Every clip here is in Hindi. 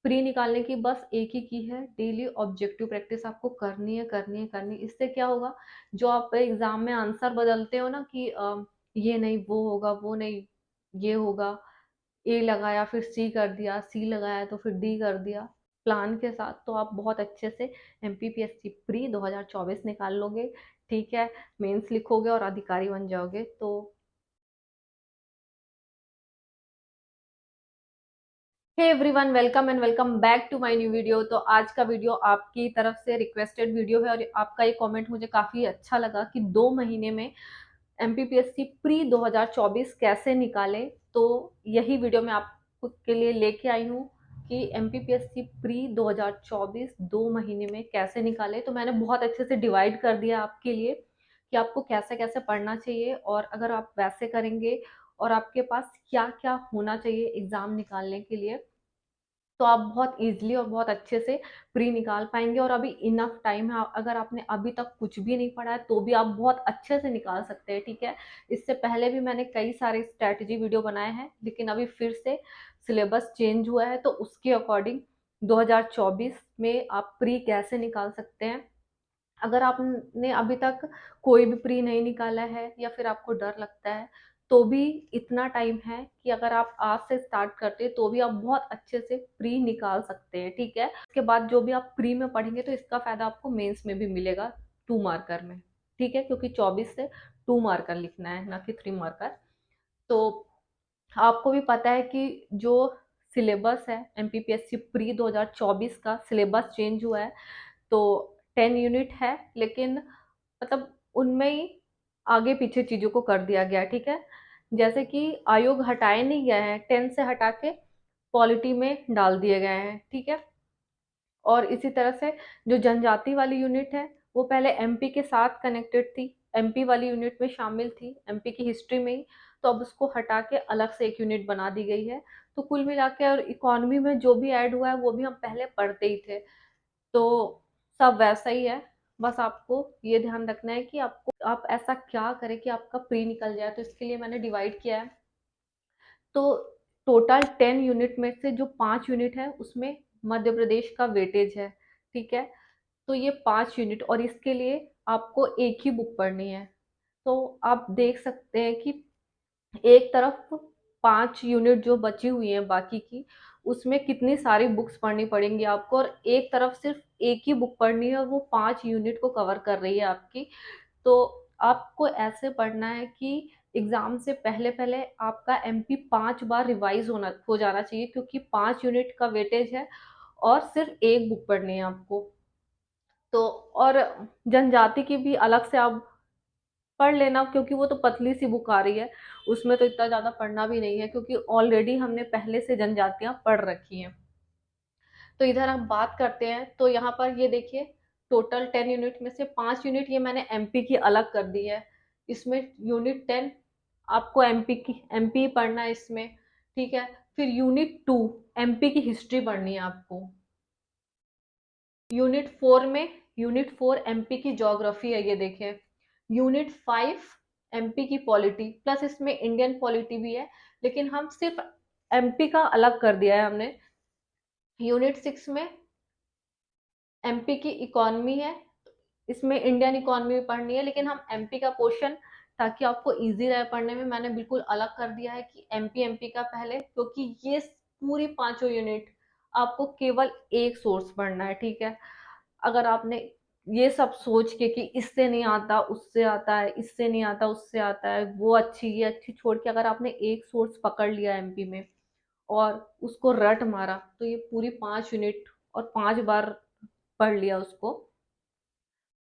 प्री निकालने की बस एक ही की है, डेली ऑब्जेक्टिव प्रैक्टिस आपको करनी है, करनी है, करनी है। इससे क्या होगा, जो आप एग्जाम में आंसर बदलते हो ना कि ये नहीं वो होगा, वो नहीं ये होगा, ए लगाया फिर सी कर दिया, सी लगाया तो फिर डी कर दिया, प्लान के साथ तो आप बहुत अच्छे से एमपीपीएससी प्री 2024 निकाल लोगे। ठीक है, मेंस लिखोगे और अधिकारी बन जाओगे। तो hey everyone, welcome and welcome back to my new video. तो आज का वीडियो आपकी तरफ से रिक्वेस्टेड वीडियो है और आपका ये कमेंट मुझे काफी अच्छा लगा कि 2 महीने में एमपीपीएससी प्री 2024 कैसे निकाले। तो यही वीडियो मैं आपके लिए लेके आई हूँ कि एमपीपीएससी प्री 2024 2 महीने में कैसे निकाले। तो मैंने बहुत अच्छे से डिवाइड कर दिया आपके लिए कि आपको कैसे कैसे पढ़ना चाहिए, और अगर आप वैसे करेंगे और आपके पास क्या क्या होना चाहिए एग्जाम निकालने के लिए, तो आप बहुत इजीली और बहुत अच्छे से प्री निकाल पाएंगे। और अभी इनफ टाइम है, अगर आपने अभी तक कुछ भी नहीं पढ़ा है तो भी आप बहुत अच्छे से निकाल सकते हैं। ठीक है, इससे पहले भी मैंने कई सारे स्ट्रैटेजी वीडियो बनाए हैं, लेकिन अभी फिर से सिलेबस चेंज हुआ है, तो उसके अकॉर्डिंग 2024 में आप प्री कैसे निकाल सकते हैं। अगर आपने अभी तक कोई भी प्री नहीं निकाला है या फिर आपको डर लगता है, तो भी इतना टाइम है कि अगर आप आज से स्टार्ट करते हैं तो भी आप बहुत अच्छे से प्री निकाल सकते हैं। ठीक है, उसके बाद जो भी आप प्री में पढ़ेंगे तो इसका फायदा आपको मेंस में भी मिलेगा, 2 मार्कर में। ठीक है, क्योंकि 24 से 2 मार्कर लिखना है, ना कि 3 मार्कर। तो आपको भी पता है कि जो सिलेबस है एमपीपीएससी प्री 2024 का सिलेबस चेंज हुआ है। तो 10 यूनिट है, लेकिन मतलब उनमें ही आगे पीछे चीजों को कर दिया गया है। ठीक है, जैसे कि आयोग हटाए नहीं गया है, 10 से हटा के पॉलिटी में डाल दिए गए हैं। ठीक है, और इसी तरह से जो जनजाति वाली यूनिट है वो पहले एमपी के साथ कनेक्टेड थी, एमपी वाली यूनिट में शामिल थी, एमपी की हिस्ट्री में ही। तो अब उसको हटा के अलग से एक यूनिट बना दी गई है। तो कुल मिला के और इकोनॉमी में जो भी ऐड हुआ है वो भी हम पहले पढ़ते ही थे। तो सब वैसा ही है, बस आपको ये ध्यान रखना है कि आपको आप ऐसा क्या करें कि आपका प्री निकल जाए। तो इसके लिए मैंने डिवाइड किया है। तो टोटल 10 यूनिट में से जो 5 यूनिट है उसमें मध्य प्रदेश का वेटेज है। ठीक है, तो ये 5 यूनिट, और इसके लिए आपको एक ही बुक पढ़नी है। तो आप देख सकते हैं कि एक तरफ 5 यूनिट जो बची हुई है बाकी की, उसमें कितनी सारी बुक्स पढ़नी पड़ेंगी आपको, और एक तरफ सिर्फ एक ही बुक पढ़नी है और वो 5 यूनिट को कवर कर रही है आपकी। तो आपको ऐसे पढ़ना है कि एग्जाम से पहले पहले आपका एमपी 5 बार रिवाइज होना हो जाना चाहिए, क्योंकि 5 यूनिट का वेटेज है और सिर्फ एक बुक पढ़नी है आपको। तो और जनजाति की भी अलग से आप पढ़ लेना, क्योंकि वो तो पतली सी बुक आ रही है, उसमें तो इतना ज्यादा पढ़ना भी नहीं है, क्योंकि ऑलरेडी हमने पहले से जनजातियां पढ़ रखी हैं। तो इधर हम बात करते हैं, तो यहाँ पर ये देखिए, टोटल 10 यूनिट में से 5 यूनिट ये मैंने एमपी की अलग कर दी है। इसमें यूनिट 10 आपको एमपी पढ़ना है इसमें। ठीक है, फिर यूनिट 2 एमपी की हिस्ट्री पढ़नी है आपको। यूनिट 4 एमपी की ज्योग्राफी है, ये देखें। यूनिट 5 एमपी की पॉलिटी, प्लस इसमें इंडियन पॉलिटी भी है, लेकिन हम सिर्फ एमपी का अलग कर दिया है हमने। यूनिट 6 में एमपी की इकोनॉमी है, इसमें इंडियन इकोनॉमी भी पढ़नी है, लेकिन हम एमपी का पोर्शन, ताकि आपको इजी रहे पढ़ने में, मैंने बिल्कुल अलग कर दिया है कि एमपी का पहले, क्योंकि ये पूरी 5 यूनिट आपको केवल एक सोर्स पढ़ना है। ठीक है, अगर आपने ये सब सोच के कि इससे नहीं आता उससे आता है, इससे नहीं आता उससे आता है, वो अच्छी ये अच्छी छोड़ के अगर आपने एक सोर्स पकड़ लिया एमपी में और उसको रट मारा, तो ये पूरी 5 यूनिट और 5 बार पढ़ लिया उसको,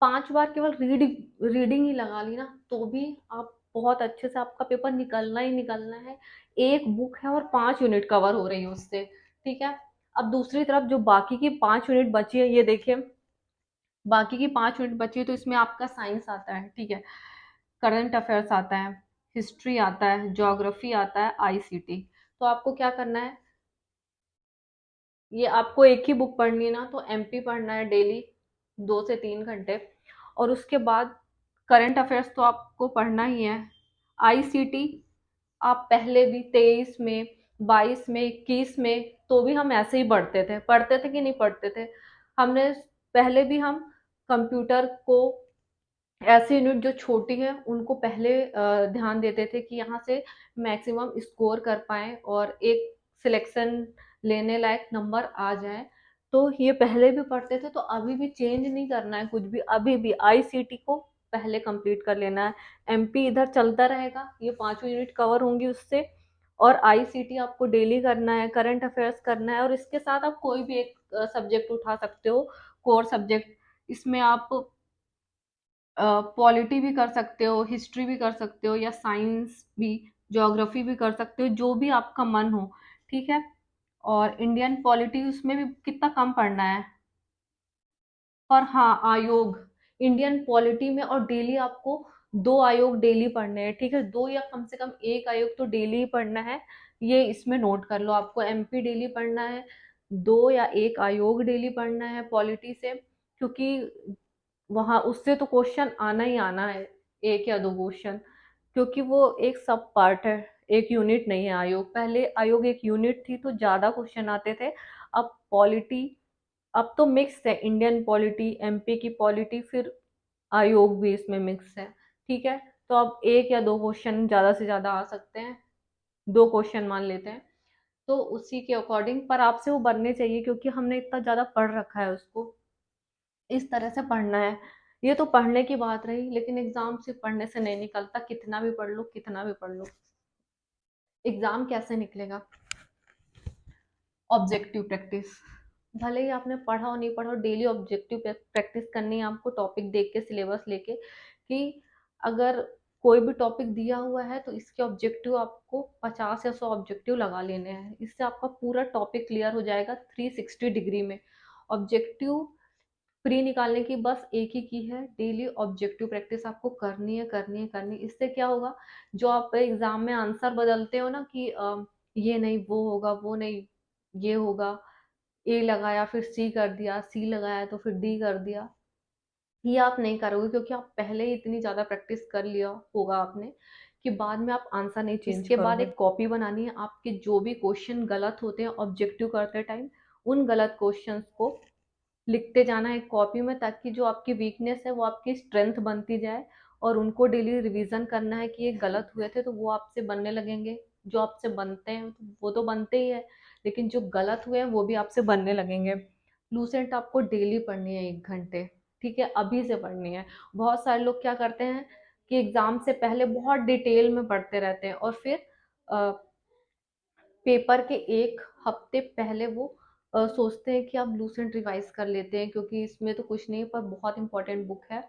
5 बार केवल रीडिंग ही लगा ली ना, तो भी आप बहुत अच्छे से, आपका पेपर निकलना ही निकलना है। एक बुक है और 5 यूनिट कवर हो रही है उससे। ठीक है, अब दूसरी तरफ जो बाकी की 5 यूनिट बची है, ये देखिए, बाकी की 5 यूनिट बची है, तो इसमें आपका साइंस आता है। ठीक है, करंट अफेयर्स आता है, हिस्ट्री आता है, ज्योग्राफी आता है, आईसीटी। तो आपको क्या करना है, ये आपको एक ही बुक पढ़नी है ना, तो एमपी पढ़ना है डेली 2 से 3 घंटे। और उसके बाद करंट अफेयर्स तो आपको पढ़ना ही है। आईसीटी आप पहले भी 23 में 22 में, 21 में, तो भी हम ऐसे ही पढ़ते थे कि नहीं पढ़ते थे। हमने पहले भी हम कंप्यूटर को ऐसी यूनिट जो छोटी है उनको पहले ध्यान देते थे कि यहाँ से मैक्सिमम स्कोर कर पाएँ और एक सिलेक्शन लेने लायक नंबर आ जाए। तो ये पहले भी पढ़ते थे, तो अभी भी चेंज नहीं करना है कुछ भी, अभी भी आईसीटी को पहले कंप्लीट कर लेना है। एमपी इधर चलता रहेगा, ये पांचों यूनिट कवर होंगी उससे, और आईसीटी आपको डेली करना है, करंट अफेयर्स करना है, और इसके साथ आप कोई भी एक सब्जेक्ट उठा सकते हो, कोर सब्जेक्ट। इसमें आप पॉलिटी भी कर सकते हो, हिस्ट्री भी कर सकते हो, या साइंस भी, ज्योग्राफी भी कर सकते हो, जो भी आपका मन हो, ठीक है। और इंडियन पॉलिटी उसमें भी कितना कम पढ़ना है। और हाँ, आयोग, इंडियन पॉलिटी में, और डेली आपको 2 आयोग डेली पढ़ने हैं, ठीक है, 2 या कम से कम 1 आयोग तो डेली ही पढ़ना है। ये इसमें नोट कर लो, आपको एमपी डेली पढ़ना है, 2 या 1 आयोग डेली पढ़ना है पॉलिटी से, क्योंकि वहाँ उससे तो क्वेश्चन आना ही आना है, 1 या 2 क्वेश्चन, क्योंकि वो एक सब पार्ट है, एक यूनिट नहीं है आयोग। पहले आयोग एक यूनिट थी तो ज्यादा क्वेश्चन आते थे। अब पॉलिटी, अब तो मिक्स है, इंडियन पॉलिटी, एमपी की पॉलिटी, फिर आयोग भी इसमें मिक्स है, ठीक है। तो अब 1 या 2 क्वेश्चन ज्यादा से ज्यादा आ सकते हैं, 2 क्वेश्चन मान लेते हैं, तो उसी के अकॉर्डिंग पर आपसे वो बनने चाहिए, क्योंकि हमने इतना ज्यादा पढ़ रखा है उसको, इस तरह से पढ़ना है। ये तो पढ़ने की बात रही, लेकिन एग्जाम सिर्फ पढ़ने से नहीं निकलता, कितना भी पढ़ लो, कितना भी पढ़ लो, एग्जाम कैसे निकलेगा? ऑब्जेक्टिव प्रैक्टिस, भले ही आपने पढ़ा हो नहीं पढ़ा हो, डेली ऑब्जेक्टिव प्रैक्टिस करनी है आपको, टॉपिक देख के, सिलेबस लेके, कि अगर कोई भी टॉपिक दिया हुआ है तो इसके ऑब्जेक्टिव आपको 50 या 100 ऑब्जेक्टिव लगा लेने हैं, इससे आपका पूरा टॉपिक क्लियर हो जाएगा 360 डिग्री में। ऑब्जेक्टिव प्री निकालने की बस एक ही की है, डेली ऑब्जेक्टिव प्रैक्टिस आपको करनी है, करनी है, करनी है। इससे क्या होगा, जो आप एग्जाम में आंसर बदलते हो ना कि ये नहीं वो होगा, वो नहीं ये होगा, ए लगाया फिर सी कर दिया, सी लगाया तो फिर डी कर दिया, ये आप नहीं करोगे, क्योंकि आप पहले ही इतनी ज्यादा प्रैक्टिस कर लिया होगा आपने कि बाद में आप आंसर नहीं चेंज इसके बाद एक कॉपी बनानी है, आपके जो भी क्वेश्चन गलत होते हैं ऑब्जेक्टिव करते टाइम, उन गलत क्वेश्चंस को लिखते जाना है कॉपी में, ताकि जो आपकी वीकनेस है वो आपकी स्ट्रेंथ बनती जाए, और उनको डेली रिवीजन करना है कि ये गलत हुए थे तो वो आपसे बनने लगेंगे, जो आपसे बनते हैं वो तो बनते ही है, लेकिन जो गलत हुए हैं वो भी आपसे बनने लगेंगे। लूसेंट आपको डेली पढ़नी है 1 घंटे, ठीक है, अभी से पढ़नी है। बहुत सारे लोग क्या करते हैं कि एग्जाम से पहले बहुत डिटेल में पढ़ते रहते हैं, और फिर पेपर के 1 हफ्ते पहले वो सोचते हैं कि अब लूसेंट रिवाइज कर लेते हैं, क्योंकि इसमें तो कुछ नहीं, पर बहुत इंपॉर्टेंट बुक है,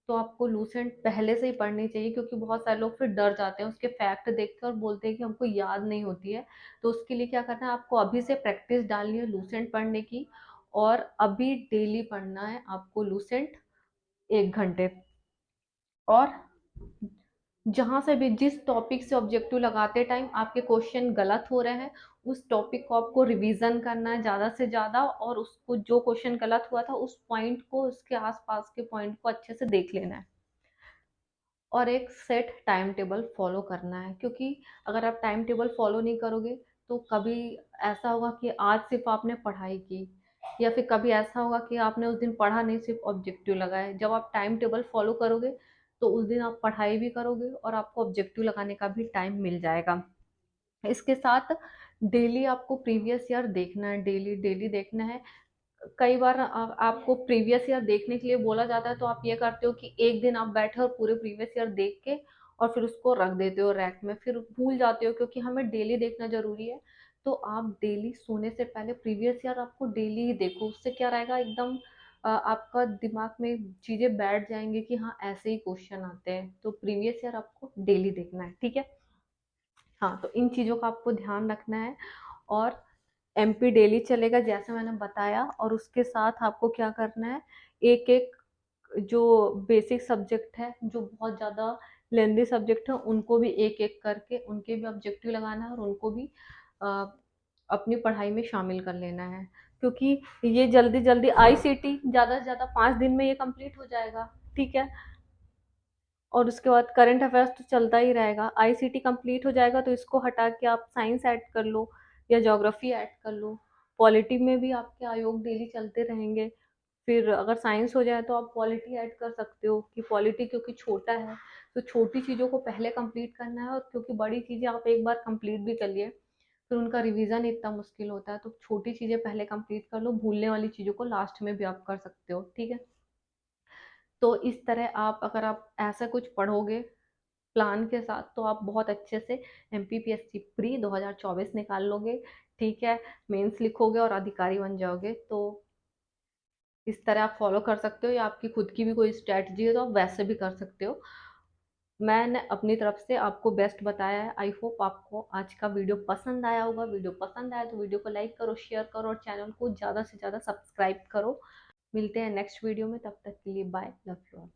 तो आपको लूसेंट पहले से ही पढ़नी चाहिए, क्योंकि बहुत सारे लोग फिर डर जाते हैं उसके फैक्ट देख कर और बोलते हैं कि हमको याद नहीं होती है। तो उसके लिए क्या करना है, आपको अभी से प्रैक्टिस डालनी है लूसेंट पढ़ने की, और अभी डेली पढ़ना है आपको लूसेंट 1 घंटे। और जहां से भी, जिस टॉपिक से ऑब्जेक्टिव लगाते टाइम आपके क्वेश्चन गलत हो रहे हैं, उस टॉपिक को आपको रिवीजन करना है ज्यादा से ज्यादा, और उसको जो क्वेश्चन गलत हुआ था उस पॉइंट को, उसके आसपास के पॉइंट को अच्छे से देख लेना है, और एक सेट टाइम टेबल फॉलो करना है, क्योंकि अगर आप टाइम टेबल फॉलो नहीं करोगे तो कभी ऐसा होगा कि आज सिर्फ आपने पढ़ाई की, या फिर कभी ऐसा होगा कि आपने उस दिन पढ़ा नहीं, सिर्फ ऑब्जेक्टिव लगाए। जब आप टाइम टेबल फॉलो करोगे तो उस दिन आप पढ़ाई भी करोगे और आपको ऑब्जेक्टिव लगाने का भी टाइम मिल जाएगा। इसके साथ डेली आपको प्रीवियस ईयर देखना है, डेली डेली देखना है। कई बार आपको प्रीवियस ईयर देखने के लिए बोला जाता है, तो आप ये करते हो कि एक दिन आप बैठे और पूरे प्रीवियस ईयर देख के और फिर उसको रख देते हो रैक में, फिर भूल जाते हो, क्योंकि हमें डेली देखना जरूरी है। तो आप डेली सोने से पहले प्रीवियस ईयर आपको डेली ही देखो, उससे क्या रहेगा, एकदम आपका दिमाग में चीजें बैठ जाएंगी कि हाँ ऐसे ही क्वेश्चन आते हैं, तो प्रीवियस ईयर आपको डेली देखना है, ठीक है। हाँ, तो इन चीजों का आपको ध्यान रखना है। और एमपी डेली चलेगा जैसे मैंने बताया, और उसके साथ आपको क्या करना है, एक एक जो बेसिक सब्जेक्ट है, जो बहुत ज़्यादा लेंदी सब्जेक्ट है, उनको भी एक एक करके उनके भी ऑब्जेक्टिव लगाना है, और उनको भी अ, अपनी पढ़ाई में शामिल कर लेना है, क्योंकि ये जल्दी जल्दी आईसीटी ज़्यादा से ज़्यादा 5 दिन में ये कंप्लीट हो जाएगा, ठीक है। और उसके बाद करंट अफेयर्स तो चलता ही रहेगा, आईसीटी कंप्लीट हो जाएगा तो इसको हटा के आप साइंस ऐड कर लो, या ज्योग्राफी ऐड कर लो। पॉलिटी में भी आपके आयोग डेली चलते रहेंगे। फिर अगर साइंस हो जाए तो आप पॉलिटी ऐड कर सकते हो कि पॉलिटी क्योंकि छोटा है तो छोटी चीज़ों को पहले कंप्लीट करना है, और क्योंकि बड़ी चीज़ें आप एक बार कंप्लीट भी कर लिए फिर उनका रिवीजन इतना मुश्किल होता है, तो छोटी चीज़ें पहले कंप्लीट कर लो, भूलने वाली चीज़ों को लास्ट में भी आप कर सकते हो। ठीक है, तो इस तरह आप अगर आप ऐसा कुछ पढ़ोगे प्लान के साथ तो आप बहुत अच्छे से एमपीपीएससी प्री 2024 निकाल लोगे। ठीक है, मेंस लिखोगे और अधिकारी बन जाओगे। तो इस तरह आप फॉलो कर सकते हो, या आपकी खुद की भी कोई स्ट्रैटेजी है तो आप वैसे भी कर सकते हो। मैंने अपनी तरफ से आपको बेस्ट बताया है। आई होप आपको आज का वीडियो पसंद आया होगा। वीडियो पसंद आया तो वीडियो को लाइक करो, शेयर करो और चैनल को ज़्यादा से ज़्यादा सब्सक्राइब करो। मिलते हैं नेक्स्ट वीडियो में, तब तक के लिए बाय, लव यू ऑल।